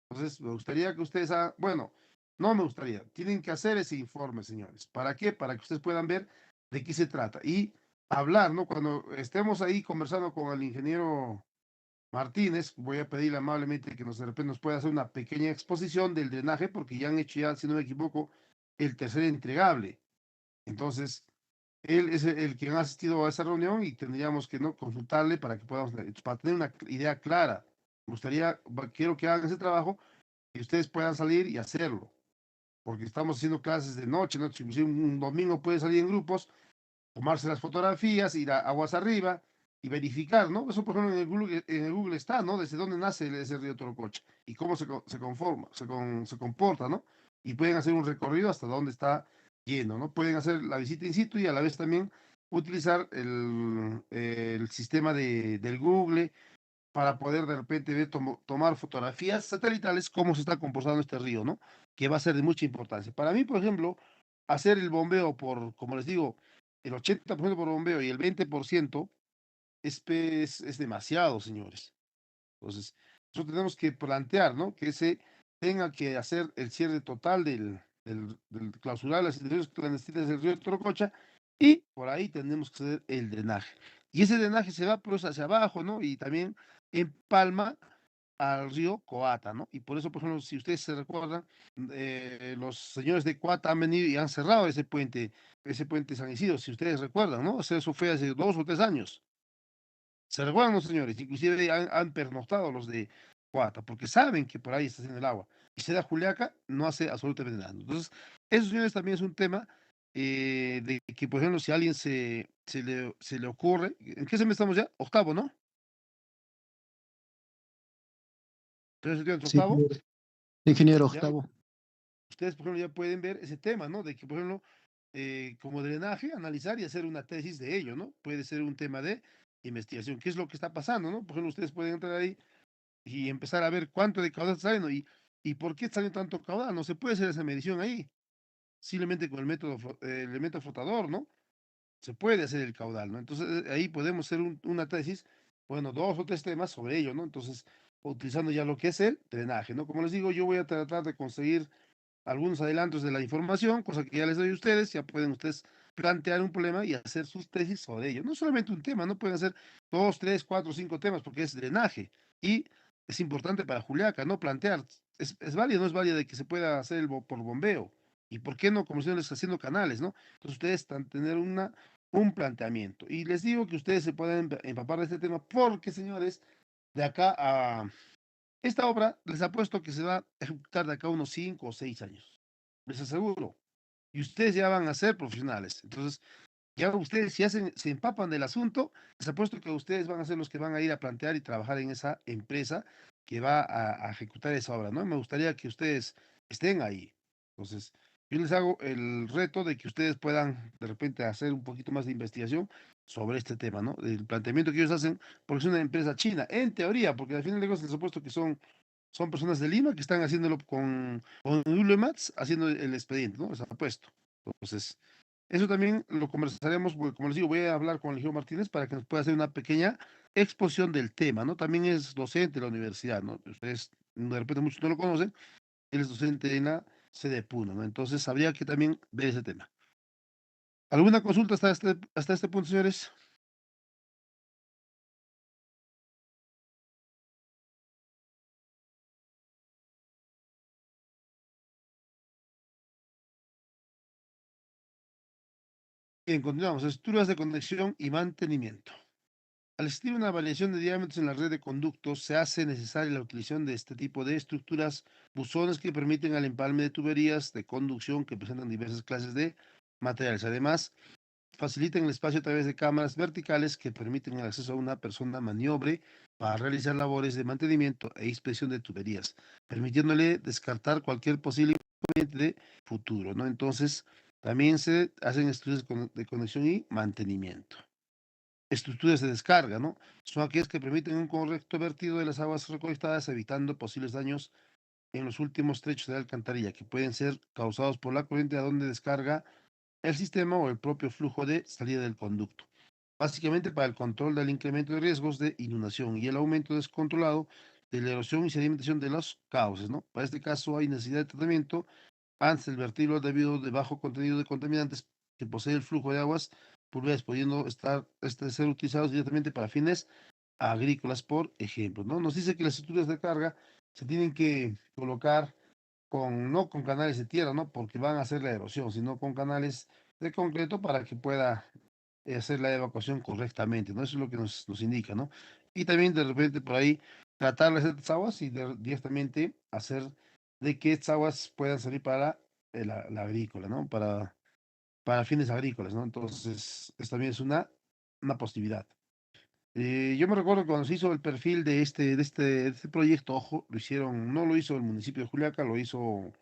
Entonces, me gustaría que ustedes hagan, bueno, no me gustaría, tienen que hacer ese informe, señores. ¿Para qué? Para que ustedes puedan ver de qué se trata y hablar, ¿no? Cuando estemos ahí conversando con el ingeniero Martínez, voy a pedirle amablemente que de repente nos pueda hacer una pequeña exposición del drenaje, porque ya han hecho ya, si no me equivoco, el tercer entregable. Entonces, él es el quien ha asistido a esa reunión y tendríamos que no consultarle para que podamos, para tener una idea clara. Me gustaría, quiero que hagan ese trabajo y ustedes puedan salir y hacerlo, porque estamos haciendo clases de noche, ¿no? Inclusive un domingo puede salir en grupos, tomarse las fotografías, ir a aguas arriba y verificar, ¿no? Eso, por ejemplo, en el Google está, ¿no? Desde dónde nace ese río Torococha y cómo se conforma, se comporta, ¿no? Y pueden hacer un recorrido hasta dónde está lleno, ¿no? Pueden hacer la visita in situ y a la vez también utilizar el sistema del Google para poder de repente ver, tomar fotografías satelitales cómo se está comportando este río, ¿no? Que va a ser de mucha importancia. Para mí, por ejemplo, hacer el bombeo por, como les digo, el 80% por bombeo y el 20% es demasiado, señores. Entonces, nosotros tenemos que plantear, ¿no? Que se tenga que hacer el cierre total del clausurar las instituciones clandestinas del río Torococha y por ahí tenemos que hacer el drenaje. Y ese drenaje se va pues hacia abajo, ¿no? Y también empalma al río Coata, ¿no? Y por eso, por ejemplo, si ustedes se recuerdan, los señores de Coata han venido y han cerrado ese puente San Isidro, si ustedes recuerdan, ¿no? O sea, eso fue hace 2 o 3 años. Se recuerdan los señores, inclusive han pernoctado los de Coata, porque saben que por ahí está haciendo el agua. Y Seda Juliaca no hace absolutamente nada. Entonces, eso, señores, también es un tema de que, por ejemplo, si a alguien se le ocurre, ¿en qué semestre estamos ya? Octavo, ¿no? Entonces, estudiantes, Sí, octavo, ingeniero ya octavo. ustedes, por ejemplo, ya pueden ver ese tema, ¿no? De que, por ejemplo, como drenaje, analizar y hacer una tesis de ello, ¿no? Puede ser un tema de investigación. ¿Qué es lo que está pasando, no? Por ejemplo, ustedes pueden entrar ahí y empezar a ver cuánto de caudal está saliendo y por qué está saliendo tanto caudal. No se puede hacer esa medición ahí, simplemente con el método, el método flotador, ¿no? Se puede hacer el caudal, ¿no? Entonces ahí podemos hacer una tesis, bueno, 2 o 3 temas sobre ello, ¿no? Entonces, utilizando ya lo que es el drenaje, ¿no? Como les digo, yo voy a tratar de conseguir algunos adelantos de la información, cosa que ya les doy a ustedes, ya pueden ustedes plantear un problema y hacer sus tesis sobre ello. No solamente un tema, no pueden hacer 2, 3, 4, 5 temas porque es drenaje y es importante para Juliaca, ¿no? Plantear, es válido, no es válido de que se pueda hacer por bombeo. ¿Y por qué no, como si no les haciendo canales, ¿no? Entonces ustedes están tener un planteamiento. Y les digo que ustedes se pueden empapar de este tema porque, señores, de acá a esta obra les apuesto que se va a ejecutar de acá a unos 5 o 6 años. Les aseguro. Y ustedes ya van a ser profesionales. Entonces, ya ustedes si hacen, se empapan del asunto, les apuesto que ustedes van a ser los que van a ir a plantear y trabajar en esa empresa que va a ejecutar esa obra, ¿no? Me gustaría que ustedes estén ahí. Entonces, yo les hago el reto de que ustedes puedan de repente hacer un poquito más de investigación sobre este tema, ¿no? El planteamiento que ellos hacen, porque es una empresa china, en teoría, porque al final de cuentas les apuesto que son personas de Lima que están haciéndolo con Ulemats, haciendo el expediente, ¿no? Les apuesto. Entonces, eso también lo conversaremos, porque como les digo, voy a hablar con Eligio Martínez para que nos pueda hacer una pequeña exposición del tema, ¿no? También es docente de la universidad, ¿no? Ustedes, de repente muchos no lo conocen, él es docente en la sede de Puno, ¿no? Entonces habría que también ver ese tema. ¿Alguna consulta hasta este punto, señores? Bien, continuamos. Estructuras de conexión y mantenimiento. Al existir una variación de diámetros en la red de conductos, se hace necesaria la utilización de este tipo de estructuras, buzones que permiten el empalme de tuberías de conducción que presentan diversas clases de materiales. Además, facilitan el espacio a través de cámaras verticales que permiten el acceso a una persona maniobre para realizar labores de mantenimiento e inspección de tuberías, permitiéndole descartar cualquier posible inconveniente de futuro, ¿no? Entonces, también se hacen estudios de conexión y mantenimiento. Estructuras de descarga, ¿no? Son aquellas que permiten un correcto vertido de las aguas recolectadas, evitando posibles daños en los últimos trechos de la alcantarilla, que pueden ser causados por la corriente a donde descarga el sistema o el propio flujo de salida del conducto. Básicamente para el control del incremento de riesgos de inundación y el aumento descontrolado de la erosión y sedimentación de los cauces, ¿no? Para este caso hay necesidad de tratamiento antes del vertido debido de bajo contenido de contaminantes que posee el flujo de aguas purgas, pudiendo ser utilizados directamente para fines agrícolas, por ejemplo, ¿no? Nos dice que las estructuras de carga se tienen que colocar no con canales de tierra, ¿no? Porque van a hacer la erosión, sino con canales de concreto para que pueda hacer la evacuación correctamente, ¿no? Eso es lo que nos indica, ¿no? Y también de repente por ahí tratar estas aguas y directamente hacer de que estas aguas puedan salir para la agrícola, ¿no? Para fines agrícolas, ¿no? Entonces, esto también es una posibilidad. Yo me recuerdo que cuando se hizo el perfil de este proyecto, ojo, lo hicieron, no lo hizo el municipio de Juliaca, lo hizo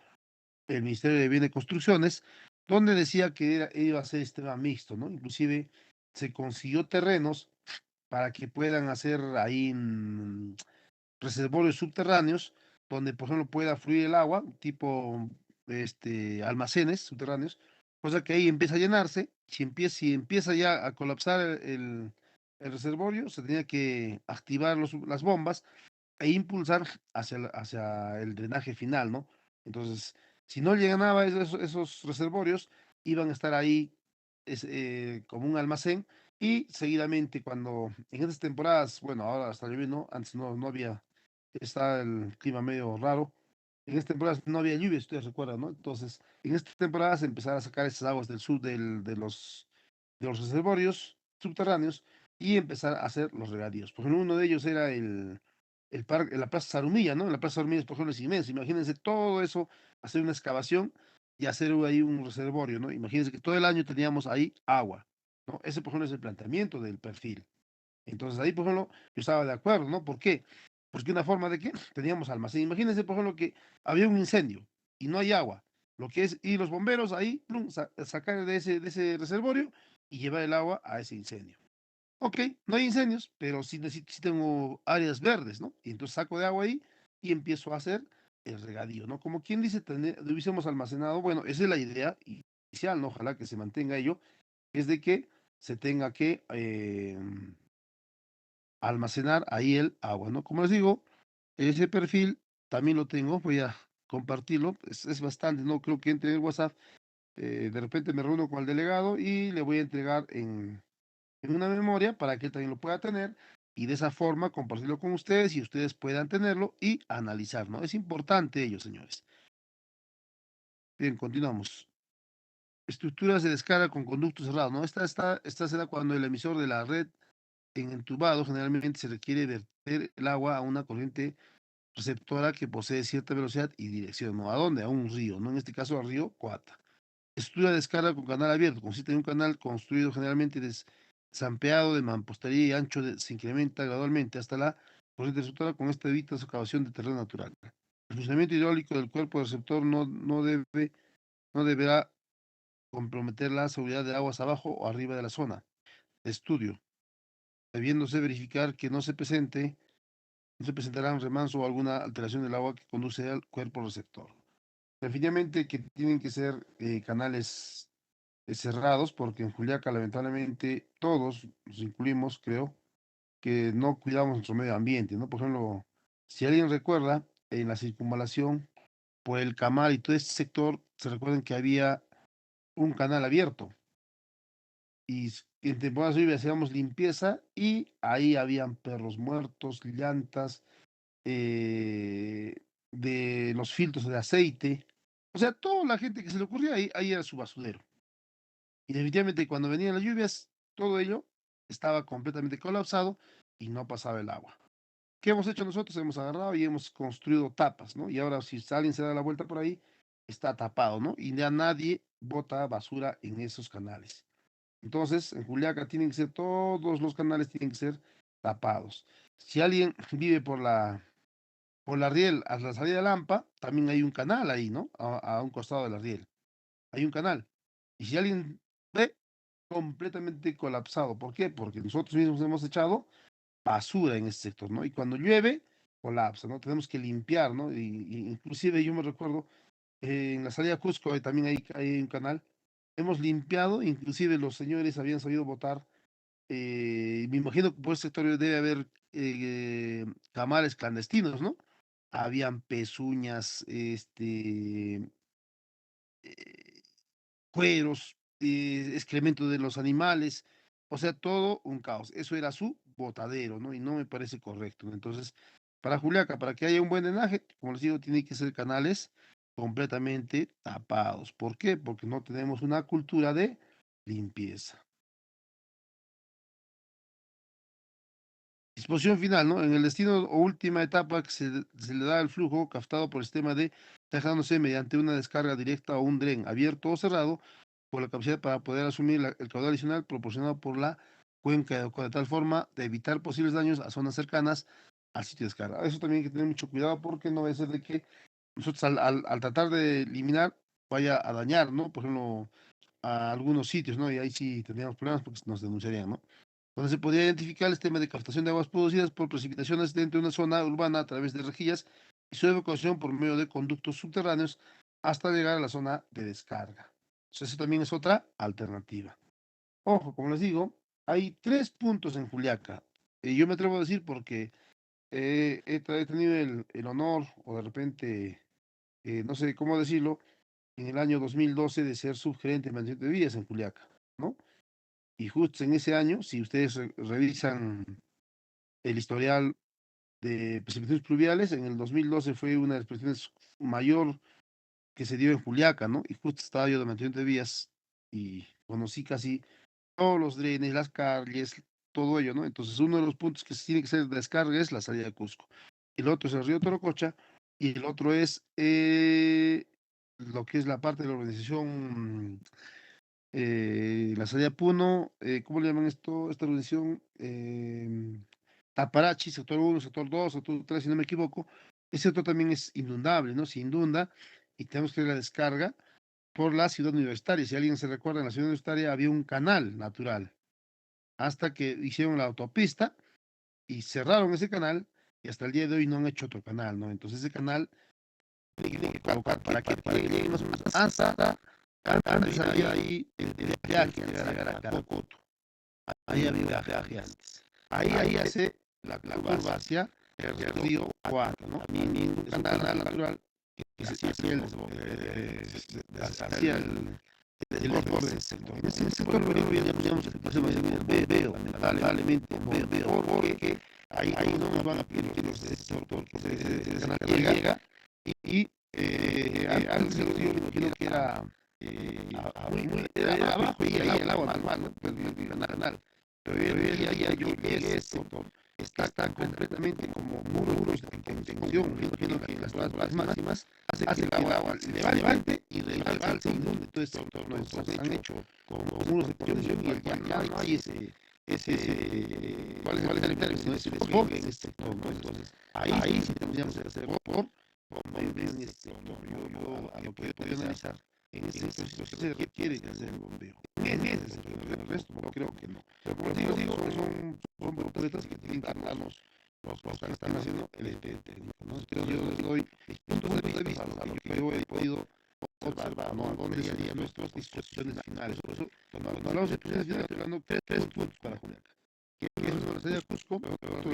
el Ministerio de Bienes y Construcciones, donde decía que iba a ser sistema mixto, ¿no? Inclusive se consiguió terrenos para que puedan hacer ahí reservorios subterráneos, donde por ejemplo pueda fluir el agua, tipo almacenes subterráneos, cosa que ahí empieza a llenarse, si empieza ya a colapsar el reservorio, se tenía que activar las bombas e impulsar hacia el drenaje final, ¿no? Entonces, si no llenaba esos reservorios, iban a estar ahí como un almacén y seguidamente cuando en estas temporadas, bueno, ahora está lloviendo, antes no había, está el clima medio raro, en estas temporadas no había lluvia, si ustedes recuerdan, ¿no? Entonces, en estas temporadas empezar a sacar esas aguas del sur de los reservorios subterráneos y empezar a hacer los regadíos. Por ejemplo, uno de ellos era la Plaza Zarumilla, ¿no? La Plaza Zarumilla, por ejemplo, es inmenso. Imagínense todo eso, hacer una excavación y hacer ahí un reservorio, ¿no? Imagínense que todo el año teníamos ahí agua, ¿no? Ese, por ejemplo, es el planteamiento del perfil. Entonces ahí, por ejemplo, yo estaba de acuerdo, ¿no? ¿Por qué? Porque una forma de que teníamos almacén. Imagínense, por ejemplo, que había un incendio y no hay agua. lo que es, y los bomberos ahí, plum, sacar de ese reservorio y llevar el agua a ese incendio. Ok, no hay incendios, pero sí tengo áreas verdes, ¿no? Y entonces saco de agua ahí y empiezo a hacer el regadío, ¿no? Como quien dice, hubiésemos almacenado, bueno, esa es la idea inicial, ¿no? Ojalá que se mantenga ello, es de que se tenga que almacenar ahí el agua, ¿no? Como les digo, ese perfil también lo tengo, voy a compartirlo, es bastante, ¿no? Creo que entre el WhatsApp, de repente me reúno con el delegado y le voy a entregar en una memoria para que él también lo pueda tener y de esa forma compartirlo con ustedes y ustedes puedan tenerlo y analizar, ¿no? Es importante ello, señores. Bien, continuamos. Estructuras de descarga con conductos cerrados, ¿no? Esta será cuando el emisor de la red en entubado generalmente se requiere verter el agua a una corriente receptora que posee cierta velocidad y dirección, ¿no? ¿A dónde? A un río, ¿no? En este caso al río Coata. Estructura de descarga con canal abierto. Consiste en un canal construido generalmente desampeado de mampostería y ancho se incrementa gradualmente hasta la corriente receptora. Con esta evita excavación de terreno natural. El funcionamiento hidráulico del cuerpo receptor no deberá comprometer la seguridad de aguas abajo o arriba de la zona de estudio, debiéndose verificar que no se presentará un remanso o alguna alteración del agua que conduce al cuerpo receptor. Definitivamente que tienen que ser canales cerrados, porque en Juliaca lamentablemente todos nos incluimos, creo, que no cuidamos nuestro medio ambiente, ¿no? Por ejemplo, si alguien recuerda, en la circunvalación, por el Camal y todo este sector, se recuerdan que había un canal abierto y en temporadas de lluvia hacíamos limpieza y ahí habían perros muertos, llantas, eh, de los filtros de aceite, o sea, toda la gente que se le ocurría ahí era su basurero. Y definitivamente cuando venían las lluvias, todo ello estaba completamente colapsado y no pasaba el agua. ¿Qué hemos hecho nosotros? Hemos agarrado y hemos construido tapas, ¿no? Y ahora si alguien se da la vuelta por ahí, está tapado, ¿no? Y ya nadie bota basura en esos canales. Entonces, en Juliaca tienen que ser, todos los canales tienen que ser tapados. Si alguien vive por la riel a la salida de Lampa, también hay un canal ahí, ¿no? A un costado de la riel. Hay un canal. Y si alguien ve, completamente colapsado. ¿Por qué? Porque nosotros mismos hemos echado basura en este sector, ¿no? Y cuando llueve, colapsa, ¿no? Tenemos que limpiar, ¿no? Inclusive yo me recuerdo, en la salida a Cusco también hay un canal. Hemos limpiado, inclusive los señores habían sabido botar. Me imagino que por ese sector debe haber camales clandestinos, ¿no? Habían pezuñas, eh, cueros, excremento de los animales, o sea, todo un caos. Eso era su botadero, ¿no? Y no me parece correcto, ¿no? Entonces, para Juliaca, para que haya un buen drenaje, como les digo, tiene que ser canales completamente tapados. ¿Por qué? Porque no tenemos una cultura de limpieza. Disposición final, ¿no? En el destino o última etapa que se le da el flujo captado por el sistema de dejándose mediante una descarga directa o un dren abierto o cerrado por la capacidad para poder asumir el caudal adicional proporcionado por la cuenca de Ocoa, de tal forma de evitar posibles daños a zonas cercanas al sitio de descarga. Eso también hay que tener mucho cuidado porque no va a ser de que nosotros al tratar de eliminar vaya a dañar, ¿no? Por ejemplo, a algunos sitios, ¿no? Y ahí sí tendríamos problemas porque nos denunciarían, ¿no? Donde se podría identificar el sistema de captación de aguas producidas por precipitaciones dentro de una zona urbana a través de rejillas y su evacuación por medio de conductos subterráneos hasta llegar a la zona de descarga. Entonces, eso también es otra alternativa. Ojo, como les digo, hay 3 puntos en Juliaca. Y yo me atrevo a decir porque he tenido el honor, o de repente, no sé cómo decirlo, en el año 2012 de ser subgerente de mantenimiento de vías en Juliaca, ¿no? Y justo en ese año, si ustedes revisan el historial de precipitaciones pluviales, en el 2012 fue una de las precipitaciones mayor que se dio en Juliaca, ¿no? Y justo estaba yo de mantenimiento de vías y conocí casi todos los drenes, las calles, todo ello, ¿no? Entonces, uno de los puntos que se tiene que hacer de descarga es la salida de Cusco. El otro es el río Torococha y el otro es lo que es la parte de la organización, la salida Puno, ¿cómo le llaman esto? Esta organización, Taparachi, sector uno, sector 2, sector 3, si no me equivoco. Ese otro también es inundable, ¿no? Se inunda y tenemos que ir a la descarga por la ciudad universitaria. Si alguien se recuerda, en la ciudad universitaria había un canal natural, hasta que hicieron la autopista y cerraron ese canal, y hasta el día de hoy no han hecho otro canal, ¿no? Entonces ese canal tiene que colocar para que llegue más o menos hasta, antes había ahí el peaje que llegar a Caracoto. Ahí había peaje antes. Ahí hace la curva hacia el río Cuarta, ¿no? También un canal natural que se hacía hacia el desborde del sector. En ese sector veíamos el problema del bombeo, lamentablemente, porque ahí no nos van a permitir los de ese sector, porque ese canal llega y antes del río me imagino que era abajo y ahí el agua normal, ¿no? El canal. Pero ya yo llegué a ese sector. Está completamente como muros de contención. Me imagino que las máximas hace que el agua levante y rebalse y inunde todo este sector, ¿no? Entonces han hecho como muros de contención y ya no hay ¿cuál es el término? No, ese desborde en este sector, ¿no? Entonces ahí sí tendríamos que hacer como en este sector, ¿no? Yo podría analizar en esta situación se requiere que hacer el bombeo. En ese sector, en el resto, porque creo que no. Pero como digo, son propuestas que tienen que darnos los que están haciendo el técnico, ¿no? Yo les doy mis puntos de vista a lo que yo he podido observar, ¿no? ¿Dónde serían nuestras disposiciones finales? Por eso, cuando hablamos de disposiciones finales, estoy hablando tres puntos para Juliaca. Que es la salida de Cusco, otro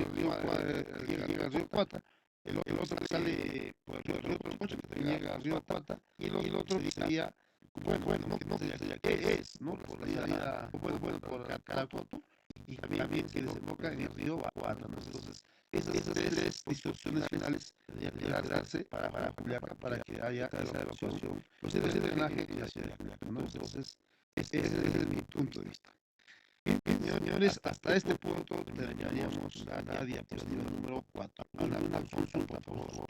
llega al río Cuata, el otro que sale por el río Troncocho, que llega al río Cuata, y el otro que sería, bueno, que no sería, ¿qué es? ¿No? Por la salida, por Caracoto, y también que desemboca en el río Cuata, ¿no? Entonces, esas tres distorsiones finales tendrían que darse para Juliaca, para que haya esa evacuación, los de drenaje y la ciudad de Juliaca, ¿no? Entonces, ese es mi punto de vista. Bien, señores, hasta este punto terminaríamos la diapositiva número 4. Una consulta, por favor.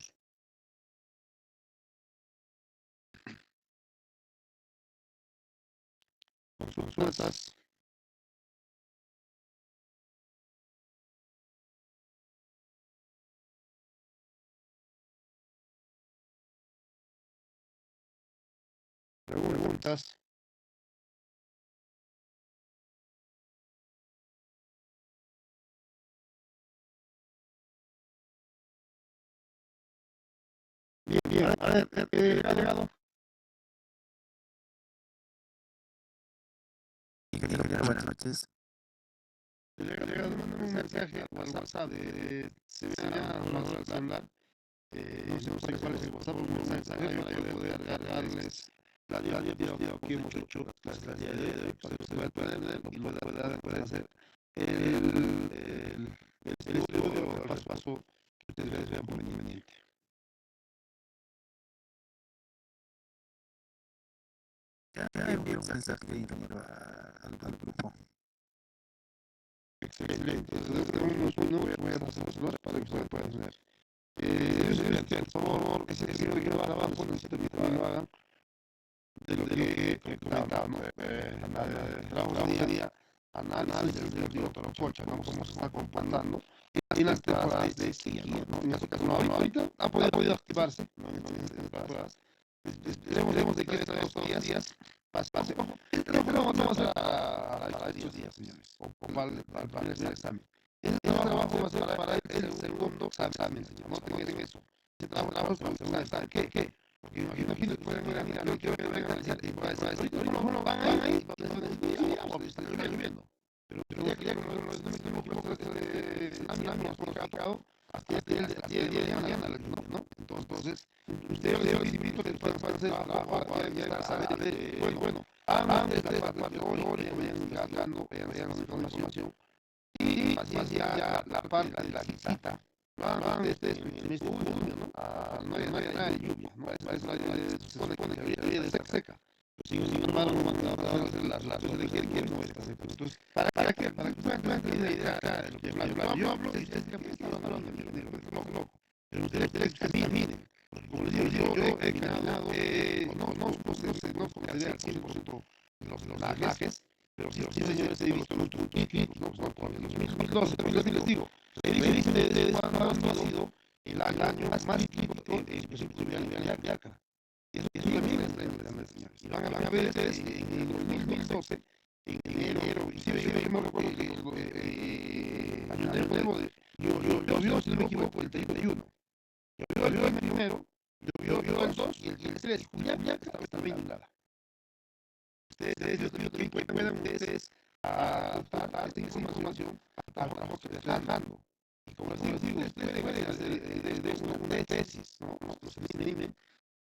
Consultas. Preguntas. Bien, a ver, delegado. Buenas noches. Delegado, mándame un mensaje al WhatsApp se me ha mandado el celular. No sé cuál es el WhatsApp, un mensaje para yo poder cargarles la diapositiva que hemos hecho la día de hoy, para que ustedes puedan ver y puedan hacer el estudio paso a paso que ustedes vean por conveniente. Ya envié un mensaje de ingeniero al grupo. Excelente. Entonces, voy a hacer los dos para que ustedes puedan ver. Por favor, ese ejercicio que va abajo, necesito que también lo hagan de lo que comentaba, ¿no? La sería análisis del río Torococha, ¿no? Cómo se está comportando en las temporadas de sequía, ¿no? En este caso, no, ahorita ha podido activarse, ¿no? En estas temporadas. Esperemos de que estos días pase. Pero no va a ser para estos días, señores, o para el examen. Ese trabajo va a ser para el segundo examen, señor. No tengan eso. Ese trabajo es para el segundo examen. ¿Qué? Porque imagínate que pueden mirar, yo quiero que vengan a decir, ahorita no van ahí, está lloviendo. Pero ya no me equivoco, examen por aplicado hasta el día de mañana, ¿no? Entonces, ustedes les invito a que puedan hacer para saber, bueno, antes de la parte teórica, vayan investigando, vayan haciendo información, y ya la parte de la visita, lo hagan desde el mes de junio, ¿no? No hay nada de lluvia, ¿no? Se supone que debería estar seca. Pero sin embargo, no van a hacer las cosas de que no está seca. Entonces, ¿para qué? Para que ustedes tener una idea de lo que yo hablo, y ustedes digan, ¿qué están hablando? Loco. Pero ustedes examinen. Como les digo, yo he caminado, no sería el 100% de los viajes, pero sí, señores, he visto los truquitos, ¿no? Por el 2012, también les digo, revisen de cuándo ha sido el año más crítico en situación fluvial en Yaca. Eso también está en las señales. Y van a equivoco, el 31. Llovió el primero, llovió el 2 y el 3. Julián ya estaba inundada. Ustedes, yo creo que puedan ustedes aportar esta información al trabajo que les están dando. Y como les digo, ustedes pueden hacer desde una tesis, ¿no? Los minimen,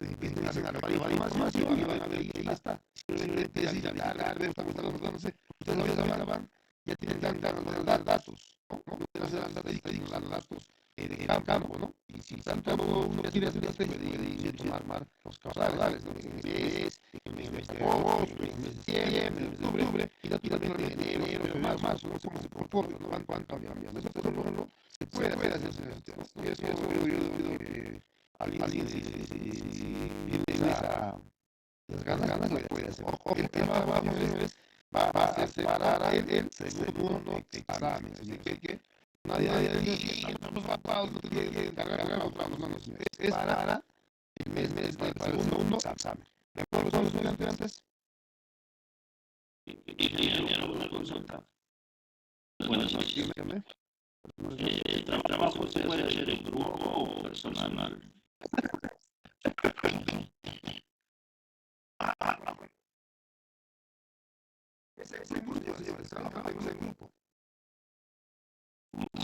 empiecen a hacer la información y van a ver ahí está. Si la tesis ya larga, no sé, ustedes van, ya tienen dar datos, ¿no? Pueden hacer las estadísticas, dar datos de campo, ¿no? Y si tanto uno quiere hacer una tesis, puede ir tomar los causales, ¿no? En el mes de agosto, en el mes de septiembre, en el mes de octubre, y también en enero, marzo, no sé cómo se comporta, no van cambiando. Eso no se puede hacer ese tema. Y eso yo que alguien si tiene las ganas lo puede hacer. Ojo, el tema abajo va a separar el segundo examen. Así que nadie dice, estamos matados, no tiene que encargar, no, es para el mes del segundo examen. ¿De acuerdo con los estudiantes? Y una consulta. Buenas noches. ¿El trabajo se puede hacer en grupo o personal?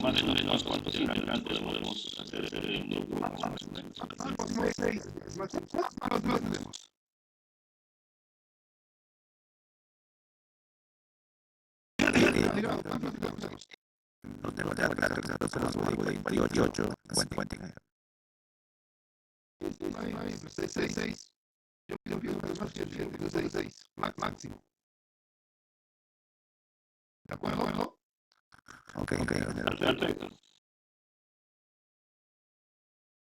Más de menos cuántos integrantes podemos hacer en un grupo más o menos. No tengo ya claro, pero los 48, 50. 6. Yo pienso que es más que 6, máximo. ¿De acuerdo? Ok. Perfecto.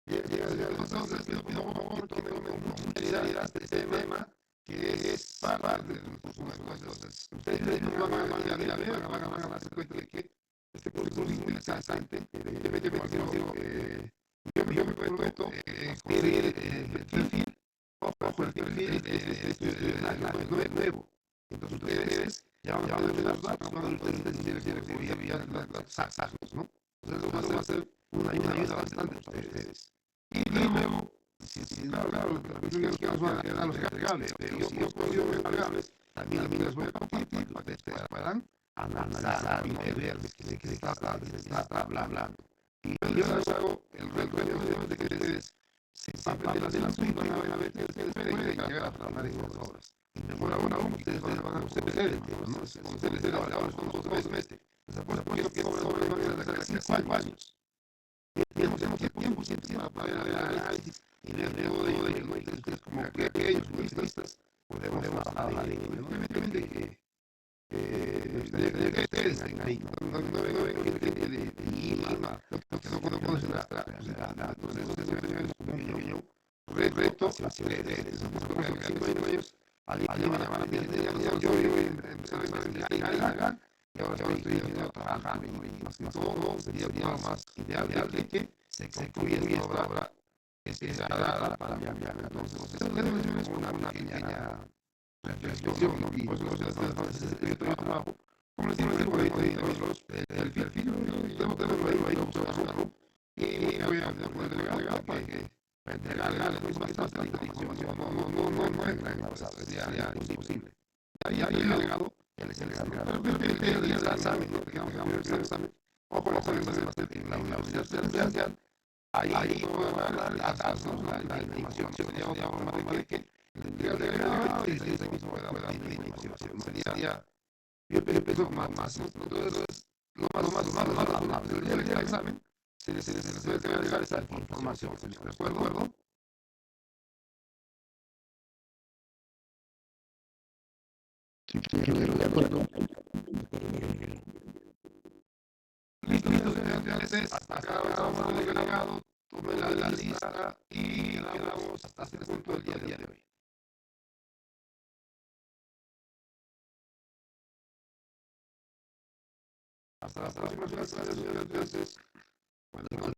Entonces, pido por favor que tomen mucha seriedad este tema, que es parte del curso. Entonces, ustedes van a ver, van a darse cuenta de que este curso es muy interesante. Yo me prometo conseguir el perfil, ojo, el perfil no es nuevo. Entonces, ustedes ya van a ver los datos cuando ustedes tienen que enviar los saxos, ¿no? Entonces, eso va a ser una ayuda bastante para ustedes. Y luego, claro, la cuestión es que nos van a quedar los entregables, pero si yo consigo los entregables, también les voy a compartir para que ustedes puedan analizar y ver de qué se está hablando. Y yo les hago el reto de que ustedes se empapen de las mismas y van a ver que ustedes pueden llegar a trabajar en las obras. Y mejor aún, ustedes van a conocer ¿no? Conocerles de ahora con los 2 meses. Les apuesto que sobre van a sacar 5 años. Tenemos tiempo siempre para poder hacer análisis y ver de todo ello. Entonces, como que aquellos juristas podemos hablar de ello. Obviamente que ustedes estén ahí, no vengan gente de Lima, lo que no conocen la entonces, yo reto hacia ustedes, porque 5 años, alguien van a decir, yo empecé a investigar, y ahora estoy trabajando, y más que todo sería más ideal de que se concluya esta obra esperada para mi amiga. Entonces, es una pequeña reflexión, ¿no? Y pues yo trabajo, como les digo, el perfil, tengo ahí observarlo, y voy a entregar para que entregarle bastante información, no es gran cosa, sería imposible. Ya el delegado, él es el encargado, pero el día del examen, ¿no? Digamos, el examen, ojo, la universidad presencial, ahí van a darnos la información, sería otra forma de que el delegado y ese mismo pueda dar la información, sería, yo pienso más, entonces, lo más razonable, el día del examen, se les debe dejar esa información, ¿de acuerdo? Sí, de acuerdo. Listo, entonces, hasta acá vamos al delegado, tome la lista y quedamos hasta este punto del día de hoy. Hasta la próxima clase, gracias.